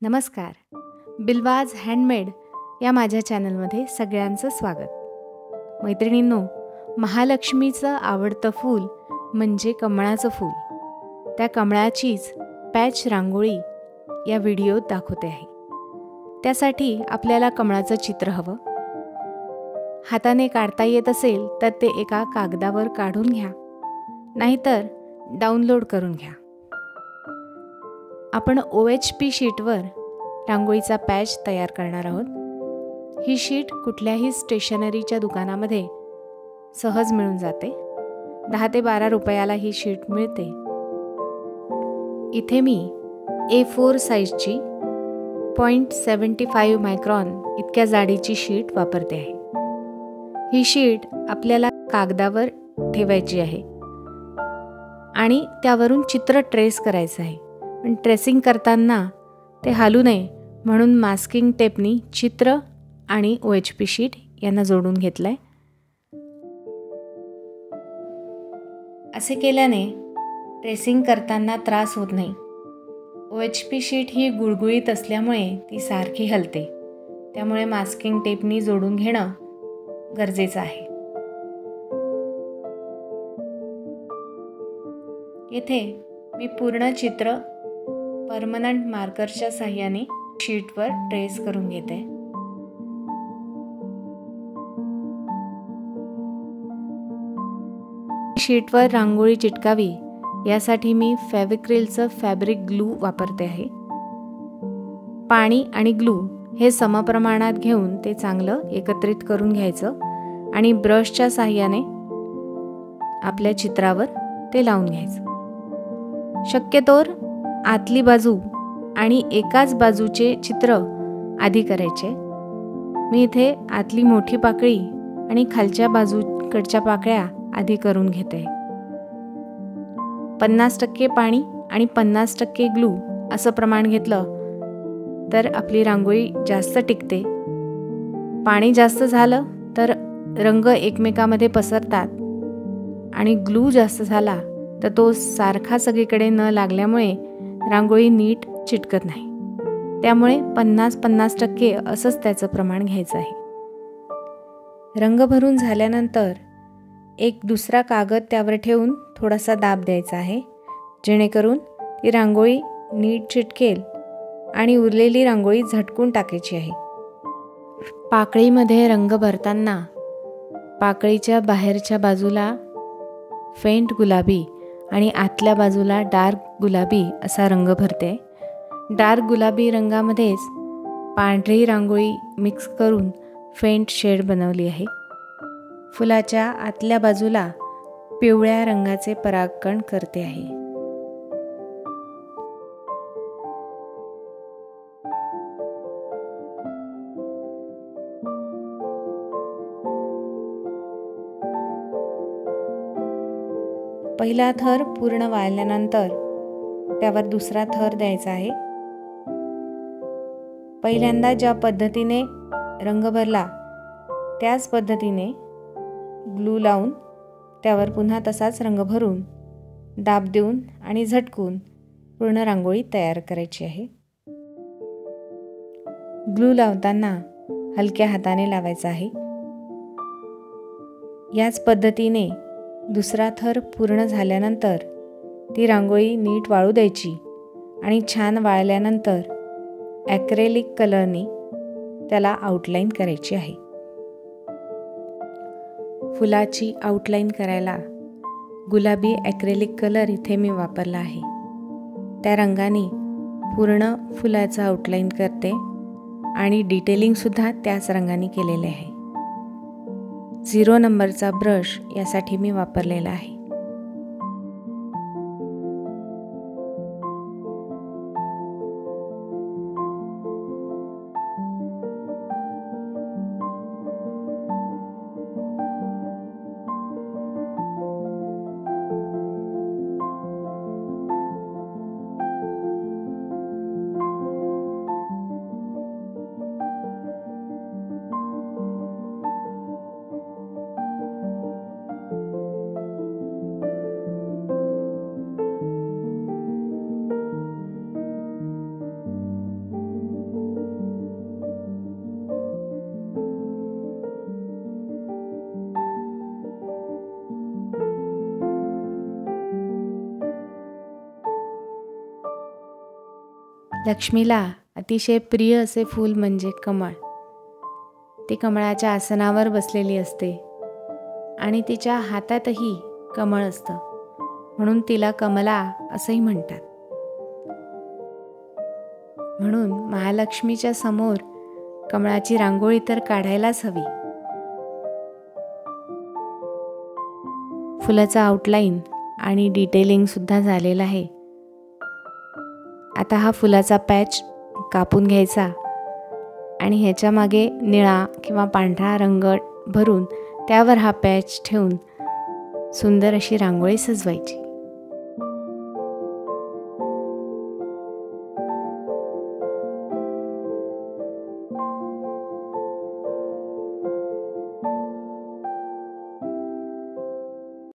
नमस्कार. बिल्वाज हँडमेड या माझ्या चॅनलमध्ये सगळ्यांचं स्वागत. मैत्रिणींनो, महालक्ष्मीचं आवडतं फूल म्हणजे कमळाचं फूल. त्या कमळाचीच पॅच रांगोळी या व्हिडिओत दाखवते आहे. त्यासाठी आपल्याला कमळाचं चित्र हवं. हाताने काढता येत असेल तर ते एका कागदावर काढून घ्या, नाहीतर डाउनलोड करून घ्या. आपण OHP शीटवर रांगोळीचा पॅच तयार करणार आहोत. ही शीट कुठल्याही स्टेशनरीच्या दुकानामध्ये सहज मिळून जाते. 10 ते 12 रुपयाला ही शीट मिळते. इथे मी A4 साईजची 0.75 मायक्रॉन इतक्या जाडीची शीट वापरते आहे. ही शीट आपल्याला कागदावर ठेवायची आहे आणि त्यावरून चित्र ट्रेस करायचं आहे. पण ट्रेसिंग करताना ते हालू नये म्हणून मास्किंग टेपनी चित्र आणि OHP शीट यांना जोडून घेतलं आहे. असे केल्याने ट्रेसिंग करताना त्रास होत नाही. OHP शीट ही गुळगुळीत असल्यामुळे ती सारखी हलते. त्यामुळे मास्किंग टेपनी जोडून घेणं गरजेचं आहे. येथे मी पूर्ण चित्र परमनंट मार्करच्या साहाय्याने शीटवर ट्रेस करून घेते. शीटवर रांगोळी चिटकावी यासाठी मी फेविक्रिलचं फॅब्रिक ग्लू वापरते आहे. पाणी आणि ग्लू हे समप्रमाणात घेऊन ते चांगलं एकत्रित करून घ्यायचं आणि ब्रशच्या साहाय्याने आपल्या चित्रावर ते लावून घ्यायचं. शक्यतोवर आतली बाजू आणि एकाच बाजूचे चित्र आधी करायचे. मी इथे आतली मोठी पाकळी आणि खालच्या बाजूकडच्या पाकळ्या आधी करून घेते. 50% पाणी आणि 50% ग्लू असं प्रमाण घेतलं तर आपली रांगोळी जास्त टिकते. पाणी जास्त झालं तर रंग एकमेकामध्ये पसरतात आणि ग्लू जास्त झाला तर तो सारखा सगळीकडे न लागल्यामुळे रांगोळी नीट चिटकत नाही. त्यामुळे 50-50% असंच त्याचं प्रमाण घ्यायचं आहे. रंग भरून झाल्यानंतर एक दुसरा कागद त्यावर ठेवून थोडासा दाब द्यायचा आहे, जेणेकरून ती रांगोळी नीट चिटकेल आणि उरलेली रांगोळी झटकून टाकायची आहे. पाकळीमध्ये रंग भरताना पाकळीच्या बाहेरच्या बाजूला फेंट गुलाबी आणि आतल्या बाजूला डार्क गुलाबी असा रंग भरते. डार्क गुलाबी रंगामध्येच पांढरी रांगोळी मिक्स करून फेंट शेड बनवली आहे. फुलाच्या आतल्या बाजूला पिवळ्या रंगाचे परागकण करते आहे. पहिला थर पूर्ण वाळल्यानंतर त्यावर दुसरा थर द्यायचा आहे. पहिल्यांदा ज्या पद्धतीने रंग भरला त्याच पद्धतीने ग्लू लावून त्यावर पुन्हा तसाच रंग भरून दाब देऊन आणि झटकून पूर्ण रांगोळी तयार करायची आहे. ग्लू लावताना हलक्या हाताने लावायचा आहे. याच पद्धतीने दुसरा थर पूर्ण झाल्यानंतर ती रांगोळी नीट वाळू द्यायची आणि छान वाळल्यानंतर ॲक्रेलिक कलरने त्याला आउटलाईन करायची आहे. फुलाची आउटलाईन करायला गुलाबी ॲक्रेलिक कलर इथे मी वापरला आहे. त्या रंगाने पूर्ण फुलाचं आउटलाईन करते आणि डिटेलिंगसुद्धा त्याच रंगाने केलेले आहे. 0 नंबरचा ब्रश यासाठी मी वापरलेला आहे. लक्ष्मीला अतिशय प्रिय असे फूल म्हणजे कमळ. ती कमळाच्या आसनावर बसलेली असते आणि तिच्या हातातही कमळ असतं, म्हणून तिला कमला असंही म्हणतात. म्हणून महालक्ष्मीच्या समोर कमळाची रांगोळी तर काढायलाच हवी. फुलाचं आउटलाईन आणि डिटेलिंग सुद्धा झालेलं आहे. आता हा फुलाचा पॅच कापून घ्यायचा आणि ह्याच्या मागे निळा किंवा पांढरा रंग भरून त्यावर हा पॅच ठेवून सुंदर अशी रांगोळी सजवायची.